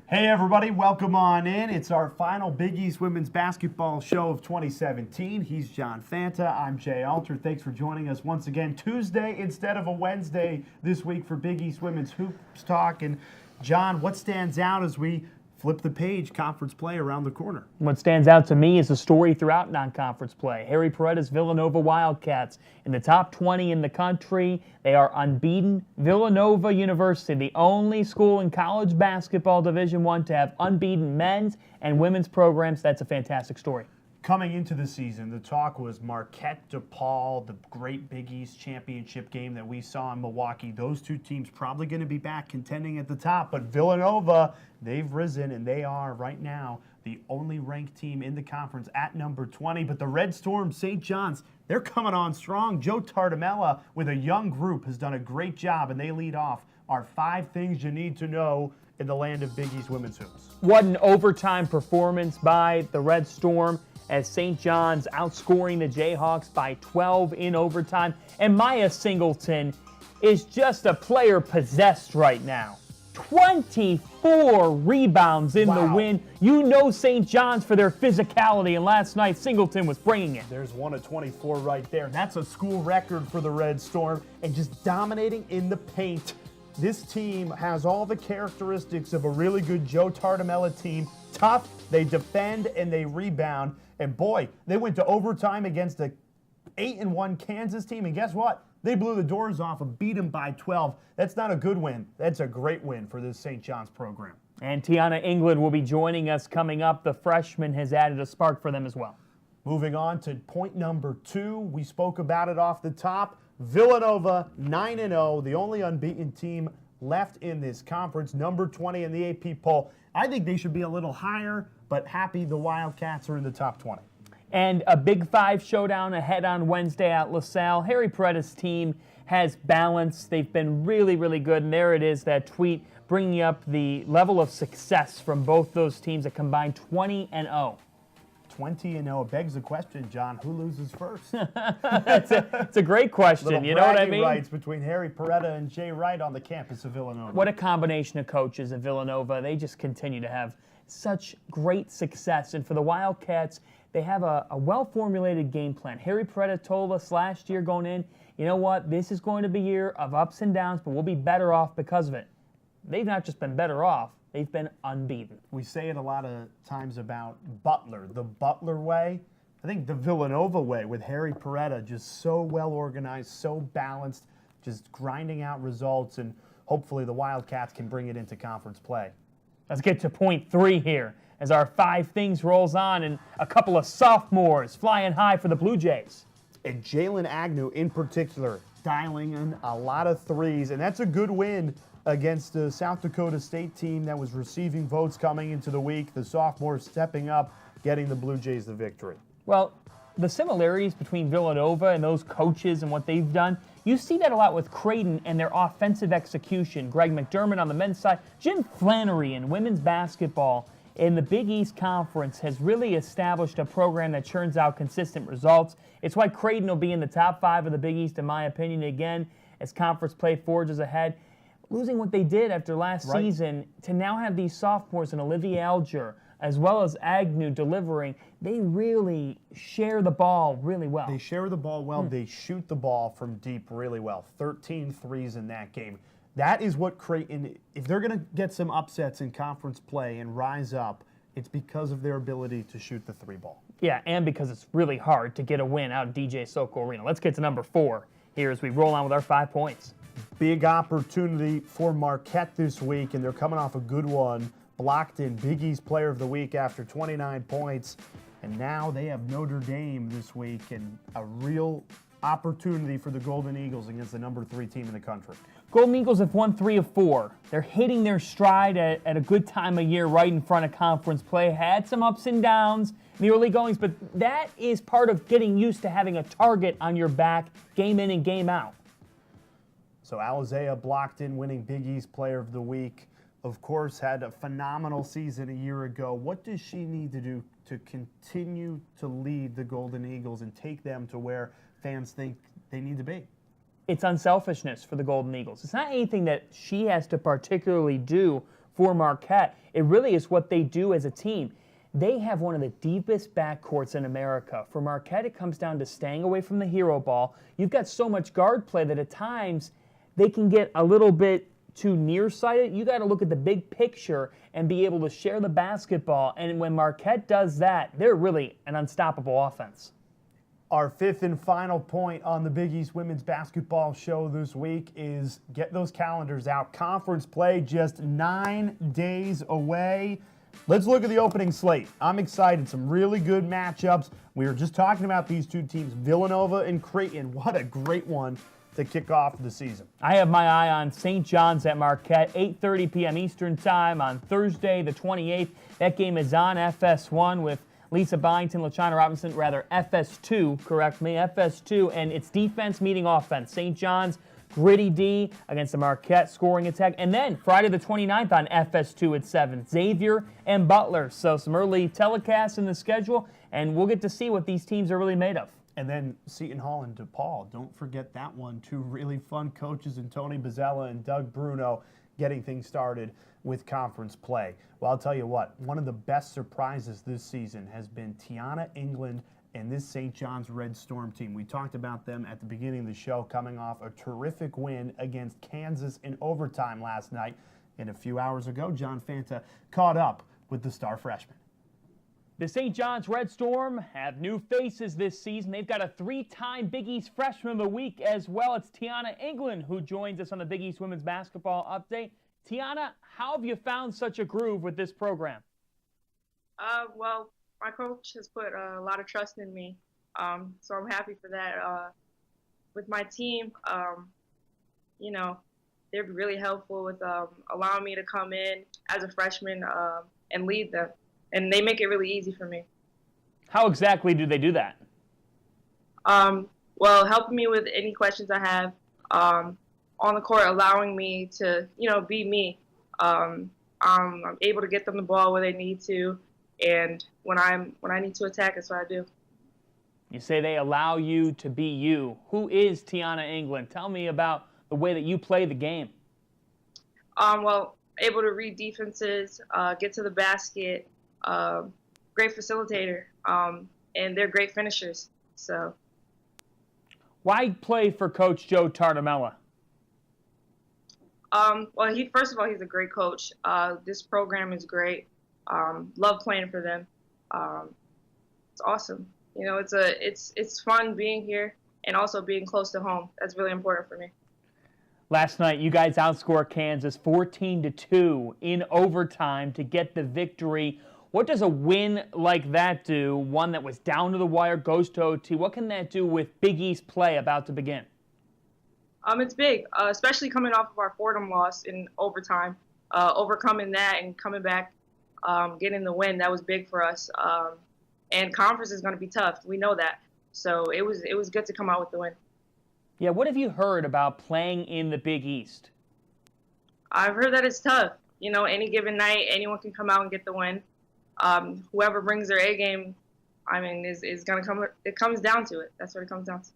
Hey everybody, welcome on in. It's our final Big East women's basketball show of 2017. He's John Fanta, I'm Jay Alter. Thanks for joining us once again. Tuesday instead of a Wednesday this week for Big East women's hoops talk. And John, what stands out as we flip the page, conference play around the corner? What stands out to me is the story throughout non-conference play. Harry Paretta's Villanova Wildcats in the top 20 in the country. They are unbeaten. Villanova University, the only school in college basketball Division I to have unbeaten men's and women's programs. That's a fantastic story. Coming into the season, the talk was Marquette DePaul, the great Big East championship game that we saw in Milwaukee. Those two teams probably going to be back contending at the top, but Villanova, they've risen, and they are right now the only ranked team in the conference at number 20. But the Red Storm, St. John's, they're coming on strong. Joe Tartamella, with a young group, has done a great job, and they lead off our 5 things you need to know in the land of Big East women's hoops. What an overtime performance by the Red Storm, as St. John's outscoring the Jayhawks by 12 in overtime. And Maya Singleton is just a player possessed right now. 24 rebounds in the win. You know St. John's for their physicality, and last night Singleton was bringing it. There's one of 24 right there. That's a school record for the Red Storm, and just dominating in the paint. This team has all the characteristics of a really good Joe Tartamella team. Tough, they defend, and they rebound. And boy, they went to overtime against a 8-1 Kansas team, and guess what? They blew the doors off and beat them by 12. That's not a good win. That's a great win for this St. John's program. And Tiana England will be joining us coming up. The freshman has added a spark for them as well. Moving on to point number 2. We spoke about it off the top. Villanova, 9-0, the only unbeaten team left in this conference, number 20 in the AP poll. I think they should be a little higher, but happy the Wildcats are in the top 20. And a Big 5 showdown ahead on Wednesday at LaSalle. Harry Paretta's team has balance. They've been really, really good. And there it is, that tweet bringing up the level of success from both those teams, a combined 20-0. 20-0. It begs the question, John, who loses first? It's a great question. You know what I mean? Rights between Harry Paretta and Jay Wright on the campus of Villanova. What a combination of coaches at Villanova. They just continue to have such great success. And for the Wildcats, they have a well-formulated game plan. Harry Paretta told us last year going in, you know what, this is going to be a year of ups and downs, but we'll be better off because of it. They've not just been better off, they've been unbeaten. We say it a lot of times about Butler, the Butler way. I think the Villanova way with Harry Paretta, just so well organized, so balanced, just grinding out results, and hopefully the Wildcats can bring it into conference play. Let's get to point 3 here as our 5 things rolls on, and a couple of sophomores flying high for the Blue Jays. And Jalen Agnew in particular, dialing in a lot of threes, and that's a good win against the South Dakota State team that was receiving votes coming into the week. The sophomores stepping up, getting the Blue Jays the victory. Well, the similarities between Villanova and those coaches and what they've done, you see that a lot with Creighton and their offensive execution. Greg McDermott on the men's side, Jim Flannery in women's basketball in the Big East Conference has really established a program that churns out consistent results. It's why Creighton will be in the top 5 of the Big East, in my opinion, again, as conference play forges ahead. Losing what they did after last season to now have these sophomores and Olivia Alger, as well as Agnew delivering, they really share the ball really well. They share the ball well. They shoot the ball from deep really well. 13 threes in that game. That is what Creighton, if they're going to get some upsets in conference play and rise up, it's because of their ability to shoot the 3 ball. Yeah, and because it's really hard to get a win out of DJ Soko Arena. Let's get to number 4 here as we roll on with our 5 points. Big opportunity for Marquette this week, and they're coming off a good one. Blocked in Big East Player of the Week after 29 points. And now they have Notre Dame this week, and a real opportunity for the Golden Eagles against the number 3 team in the country. Golden Eagles have won 3 of 4. They're hitting their stride at a good time of year right in front of conference play. Had some ups and downs in the early goings, but that is part of getting used to having a target on your back game in and game out. So Alizea blocked in, winning Big East Player of the Week. Of course, had a phenomenal season a year ago. What does she need to do to continue to lead the Golden Eagles and take them to where fans think they need to be? It's unselfishness for the Golden Eagles. It's not anything that she has to particularly do for Marquette. It really is what they do as a team. They have one of the deepest backcourts in America. For Marquette, it comes down to staying away from the hero ball. You've got so much guard play that at times they can get a little bit too nearsighted. You got to look at the big picture and be able to share the basketball. And when Marquette does that, they're really an unstoppable offense. Our fifth and final point on the Big East women's basketball show this week is get those calendars out. Conference play just 9 days away. Let's look at the opening slate. I'm excited. Some really good matchups. We were just talking about these two teams, Villanova and Creighton. What a great one to kick off the season. I have my eye on St. John's at Marquette, 8:30 p.m. Eastern Time on Thursday the 28th. That game is on FS1 with Lisa Byington, LaChina Robinson, FS2, correct me, FS2, and it's defense meeting offense. St. John's, gritty D against the Marquette scoring attack. And then Friday the 29th on FS2 at 7, Xavier and Butler. So some early telecasts in the schedule, and we'll get to see what these teams are really made of. And then Seton Hall and DePaul. Don't forget that one. Two really fun coaches in Tony Bozzella and Doug Bruno getting things started with conference play. Well, I'll tell you what, one of the best surprises this season has been Tiana England and this St. John's Red Storm team. We talked about them at the beginning of the show, coming off a terrific win against Kansas in overtime last night. And a few hours ago, John Fanta caught up with the star freshman. The St. John's Red Storm have new faces this season. They've got a 3-time Big East Freshman of the Week as well. It's Tiana England who joins us on the Big East Women's Basketball Update. Tiana, how have you found such a groove with this program? Well, my coach has put a lot of trust in me, so I'm happy for that. With my team, they're really helpful with allowing me to come in as a freshman and lead them, and they make it really easy for me. How exactly do they do that? Well, helping me with any questions I have on the court, allowing me to, be me. I'm able to get them the ball where they need to, and when I need to attack, that's what I do. You say they allow you to be you. Who is Tiana England? Tell me about the way that you play the game. Well, able to read defenses, get to the basket, great facilitator, and they're great finishers. So, why play for Coach Joe Tartamella? Well, first of all, he's a great coach. This program is great. Love playing for them. It's awesome. It's fun being here and also being close to home. That's really important for me. Last night, you guys outscored Kansas 14-2 in overtime to get the victory. What does a win like that do? One that was down to the wire, goes to OT. What can that do with Big East play about to begin? It's big, especially coming off of our Fordham loss in overtime. Overcoming that and coming back, getting the win, that was big for us. And conference is going to be tough. We know that. So it was good to come out with the win. Yeah, what have you heard about playing in the Big East? I've heard that it's tough. Any given night, anyone can come out and get the win. Whoever brings their A game, is going to come. It comes down to it. That's what it comes down to.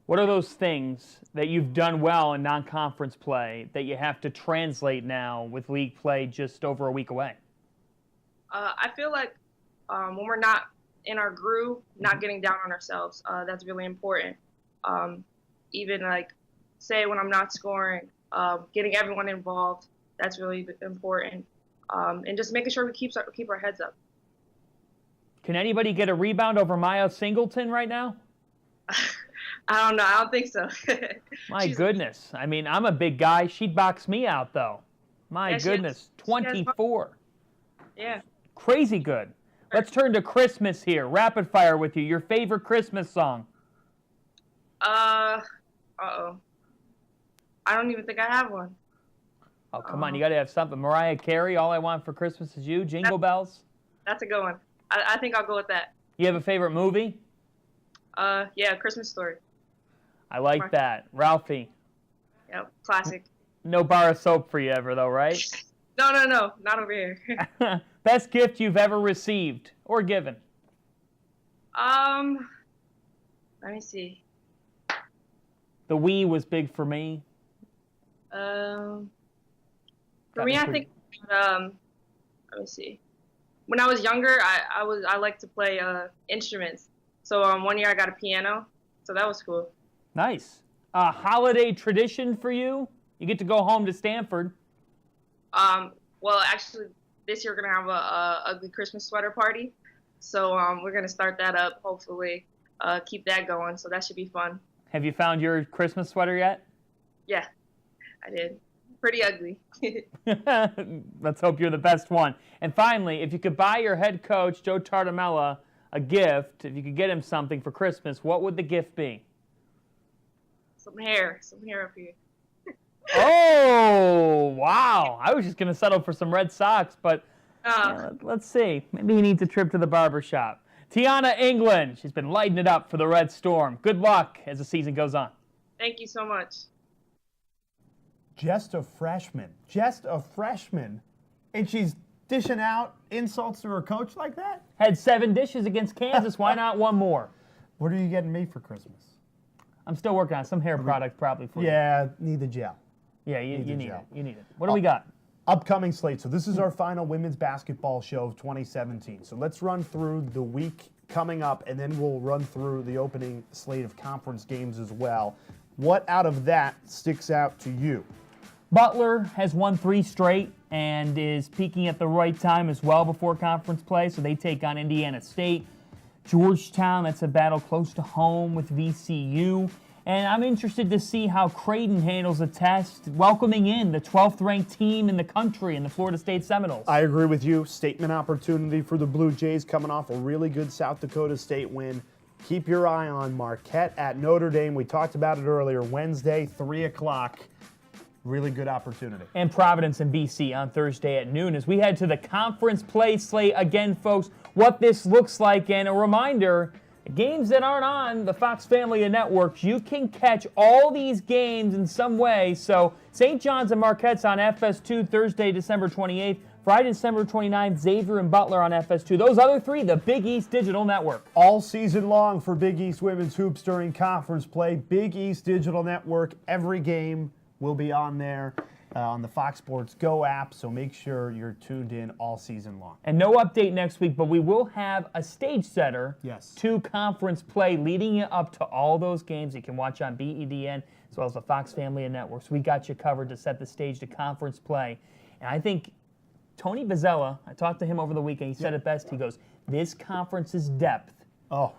What are those things that you've done well in non-conference play that you have to translate now with league play just over a week away? I feel like when we're not in our groove, not getting down on ourselves, that's really important. Even say when I'm not scoring, getting everyone involved, that's really important. And just making sure we keep our heads up. Can anybody get a rebound over Maya Singleton right now? I don't know. I don't think so. My goodness. I'm a big guy. She'd box me out, though. My goodness. 24. Yeah. Crazy good. Let's turn to Christmas here. Rapid fire with you. Your favorite Christmas song? Uh-oh. I don't even think I have one. Oh, come on. You got to have something. Mariah Carey, All I Want for Christmas Is You. Jingle Bells. That's a good one. I think I'll go with that. You have a favorite movie? Yeah, Christmas Story. I like that. Ralphie. Yep, classic. No bar of soap for you ever, though, right? No, not over here. Best gift you've ever received or given? Let me see. The Wii was big for me. For me, I think Let me see. When I was younger, I liked to play instruments. So one year I got a piano, so that was cool. Nice. A holiday tradition for you? You get to go home to Stanford. Well, actually, this year we're gonna have a ugly Christmas sweater party. So we're gonna start that up. Hopefully, keep that going. So that should be fun. Have you found your Christmas sweater yet? Yeah, I did. Pretty ugly. Let's hope you're the best one. And finally, if you could buy your head coach, Joe Tartamella, a gift, if you could get him something for Christmas, what would the gift be? Some hair up here. Oh, wow. I was just going to settle for some Red Sox, but let's see. Maybe he needs a trip to the barber shop. Tiana England, she's been lighting it up for the Red Storm. Good luck as the season goes on. Thank you so much. Just a freshman. And she's dishing out insults to her coach like that? Had 7 dishes against Kansas. Why not one more? What are you getting me for Christmas? I'm still working on some hair product probably for you. Yeah, need the gel. Yeah, you need it. You need it. What do we got? Upcoming slate. So this is our final women's basketball show of 2017. So let's run through the week coming up, and then we'll run through the opening slate of conference games as well. What out of that sticks out to you? Butler has won 3 straight and is peaking at the right time as well before conference play, so they take on Indiana State. Georgetown, that's a battle close to home with VCU. And I'm interested to see how Creighton handles the test, welcoming in the 12th-ranked team in the country in the Florida State Seminoles. I agree with you. Statement opportunity for the Blue Jays coming off a really good South Dakota State win. Keep your eye on Marquette at Notre Dame. We talked about it earlier. Wednesday, 3 o'clock. Really good opportunity. And Providence and BC on Thursday at noon as we head to the conference play slate again, folks, what this looks like. And a reminder, games that aren't on the Fox family of networks, you can catch all these games in some way. So St. John's and Marquette's on FS2 Thursday, December 28th. Friday, December 29th, Xavier and Butler on FS2. Those other 3, the Big East Digital Network. All season long for Big East Women's Hoops during conference play. Big East Digital Network, every game will be on there on the Fox Sports Go app, so make sure you're tuned in all season long. And no update next week, but we will have a stage setter to conference play leading you up to all those games you can watch on BEDN as well as the Fox family of networks. We got you covered to set the stage to conference play. And I think Tony Bozzella, I talked to him over the weekend, he said it best. He goes, this conference's depth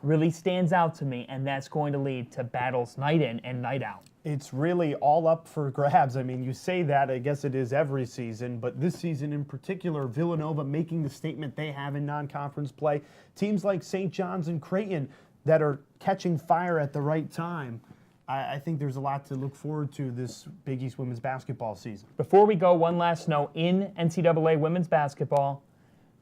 really stands out to me, and that's going to lead to battles night in and night out. It's really all up for grabs. I mean, you say that, I guess it is every season, but this season in particular, Villanova making the statement they have in non-conference play. Teams like St. John's and Creighton that are catching fire at the right time. I think there's a lot to look forward to this Big East women's basketball season. Before we go, one last note. In NCAA women's basketball,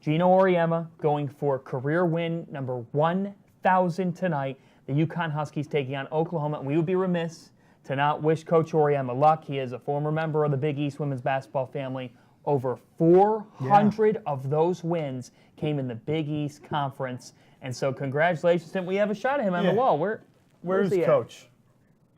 Gino Auriemma going for career win number 1,000 tonight. The UConn Huskies taking on Oklahoma, and we would be remiss to not wish Coach Auriemma luck. He is a former member of the Big East women's basketball family. Over 400 of those wins came in the Big East Conference. And so congratulations. And we have a shot of him on the wall. Where's he Coach?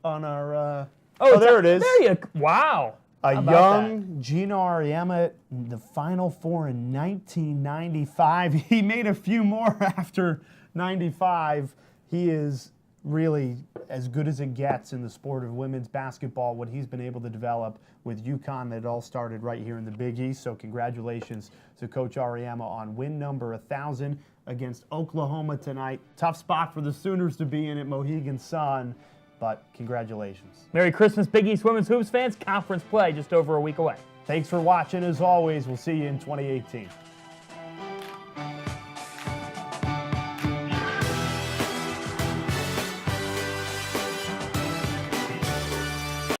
On our... there it is. There you Wow. A young Gino Auriemma, the Final Four in 1995. He made a few more after 95. He is really as good as it gets in the sport of women's basketball, what he's been able to develop with UConn. That all started right here in the Big East. So congratulations to Coach Auriemma on win number 1,000 against Oklahoma tonight. Tough spot for the Sooners to be in at Mohegan Sun, but congratulations. Merry Christmas, Big East Women's Hoops fans. Conference play just over a week away. Thanks for watching. As always, we'll see you in 2018.